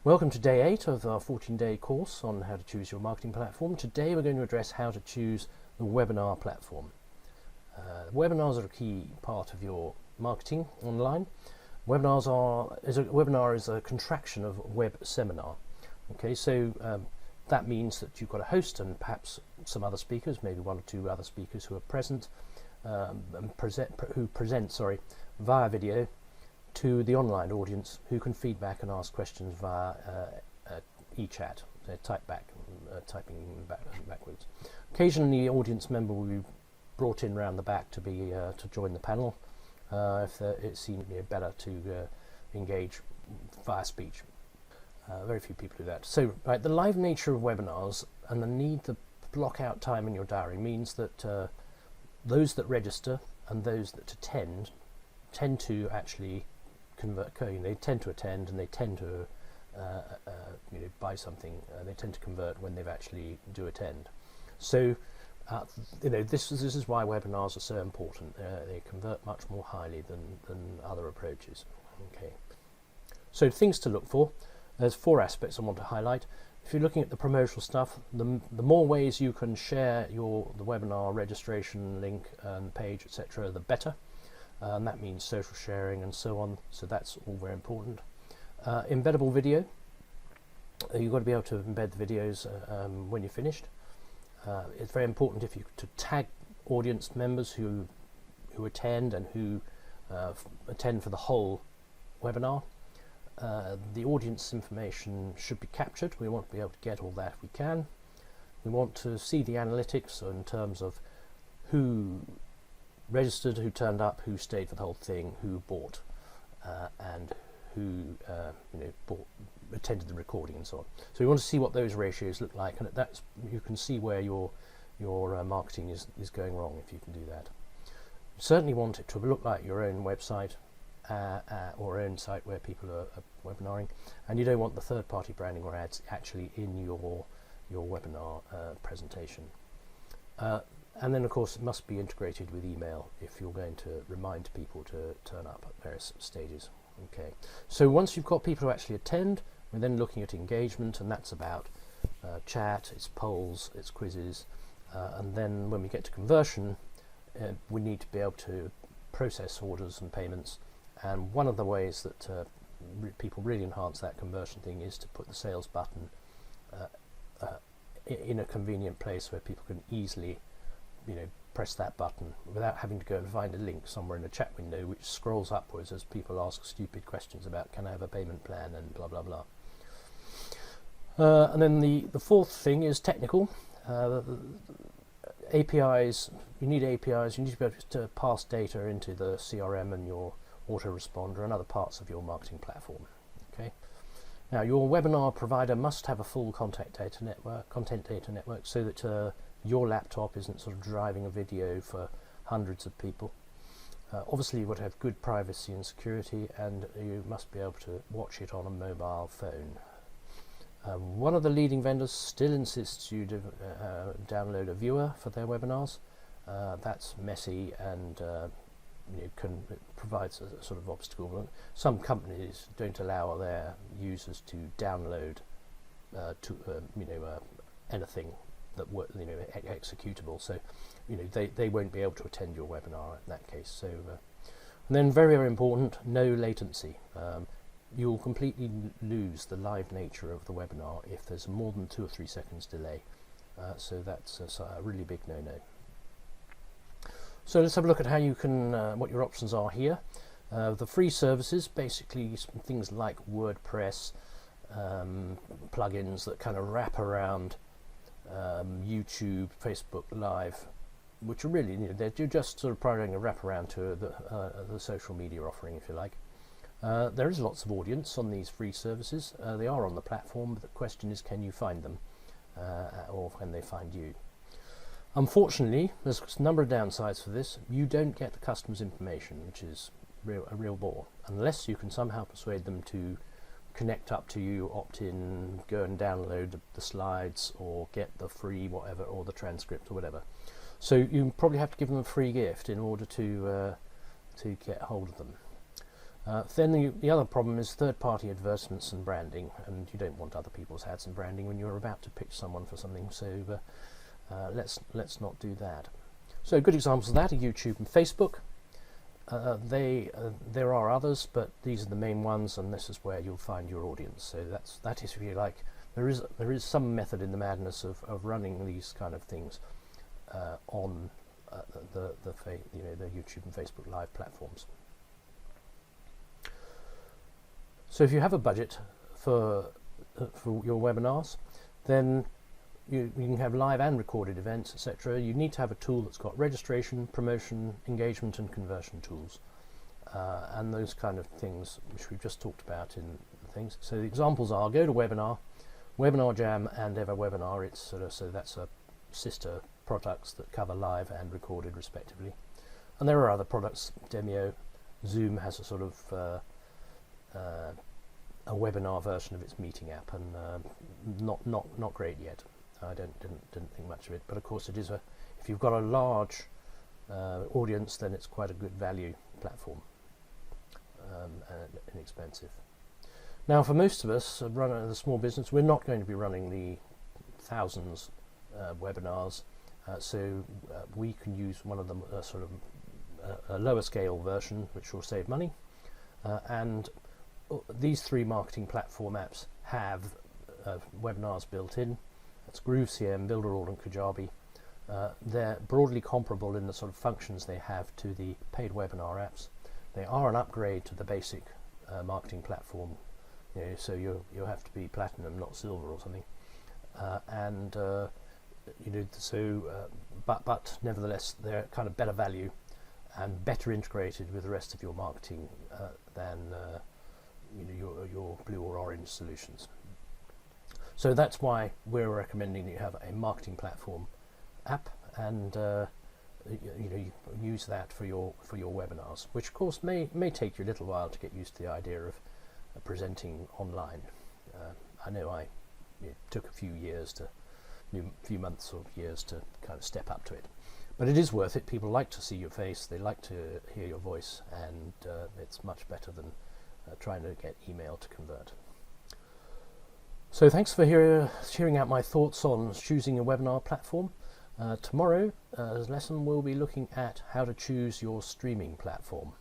Welcome to day 8 of our 14-day course on how to choose your marketing platform. Today we're going to address how to choose the webinar platform. Webinars are a key part of your marketing online. Webinar is a contraction of web seminar. Okay, so that means that you've got a host and perhaps some other speakers, maybe one or two other speakers who are present and present via video to the online audience, who can feedback and ask questions via e-chat, typing backwards. Occasionally, the audience member will be brought in round the back to join the panel if it seems better to engage via speech. Very few people do that. So, the live nature of webinars and the need to block out time in your diary means that those that register and those that attend tend to actually they tend to attend and they tend to buy something. They tend to convert when they've actually do attend. So this is why webinars are so important. They convert much more highly than other approaches. Okay. So things to look for. There's 4 aspects I want to highlight. If you're looking at the promotional stuff, the more ways you can share the webinar registration link and page, etc., the better. And that means social sharing and so on, so that's all very important. Embeddable video, you've got to be able to embed the videos when you're finished. It's very important to tag audience members who attend and who attend for the whole webinar. The audience information should be captured. We want to be able to get all that if we can. We want to see the analytics in terms of who registered, who turned up, who stayed for the whole thing, who bought, and who attended the recording and so on. So we want to see what those ratios look like, and that's you can see where your marketing is going wrong if you can do that. You certainly want it to look like your own website or own site where people are webinaring, and you don't want the third-party branding or ads actually in your webinar presentation. And then, of course, it must be integrated with email if you're going to remind people to turn up at various stages. Okay. So once you've got people who actually attend, we're then looking at engagement, and that's about chat, it's polls, it's quizzes, and then when we get to conversion, we need to be able to process orders and payments. And one of the ways that people really enhance that conversion thing is to put the sales button in a convenient place where people can easily press that button without having to go and find a link somewhere in a chat window which scrolls upwards as people ask stupid questions about can I have a payment plan and blah blah blah. And then the 4th thing is technical. APIs. You need APIs. You need to be able to pass data into the CRM and your autoresponder and other parts of your marketing platform. Okay. Now your webinar provider must have a full content data network, so that your laptop isn't sort of driving a video for hundreds of people. Obviously you've got to have good privacy and security, and you must be able to watch it on a mobile phone. One of the leading vendors still insists you download a viewer for their webinars. That's messy and provides a sort of obstacle. Some companies don't allow their users to download anything that executable, so they won't be able to attend your webinar in that case. So and then very, very important, no latency. You'll completely lose the live nature of the webinar if there's more than 2 or 3 seconds delay, so that's a really big no-no. So let's have a look at how you can what your options are here. The free services, basically things like WordPress, plugins that kind of wrap around YouTube, Facebook Live, which are really they're just sort of providing a wraparound to the social media offering, if you like. There is lots of audience on these free services. They are on the platform, but the question is, can you find them, or can they find you? Unfortunately, there's a number of downsides for this. You don't get the customer's information, which is a real bore, unless you can somehow persuade them to connect up to you, opt in, go and download the slides or get the free whatever, or the transcript or whatever. So you probably have to give them a free gift in order to get hold of them. Then the other problem is third-party advertisements and branding, and you don't want other people's ads and branding when you're about to pitch someone for something, so let's not do that. So good examples of that are YouTube and Facebook. There are others, but these are the main ones, and this is where you'll find your audience. So that is, if you like, there is some method in the madness of running these kind of things on the YouTube and Facebook Live platforms. So if you have a budget for your webinars, then you can have live and recorded events, etc. You need to have a tool that's got registration, promotion, engagement, and conversion tools, and those kind of things which we've just talked about in things. So the examples are GoToWebinar, Webinar Jam, and EverWebinar. It's so that's a sister products that cover live and recorded respectively. And there are other products. Demio, Zoom has a sort of a webinar version of its meeting app, and not great yet. I didn't think much of it, but of course it is if you've got a large audience, then it's quite a good value platform, and inexpensive. Now, for most of us running a small business, we're not going to be running the thousands webinars, so we can use one of them, sort of a lower scale version, which will save money, and these three marketing platform apps have webinars built in. That's GrooveCM, Builderall, and Kajabi. They're broadly comparable in the sort of functions they have to the paid webinar apps. They are an upgrade to the basic marketing platform, so you have to be platinum, not silver or something. But nevertheless, they're kind of better value and better integrated with the rest of your marketing than your blue or orange solutions. So that's why we're recommending that you have a marketing platform app, and you use that for your webinars, which of course may take you a little while to get used to the idea of presenting online. I know it took a few months or years to kind of step up to it, but it is worth it. People like to see your face, they like to hear your voice, and it's much better than trying to get email to convert. So thanks for hearing out my thoughts on choosing a webinar platform. Tomorrow's lesson we'll be looking at how to choose your streaming platform.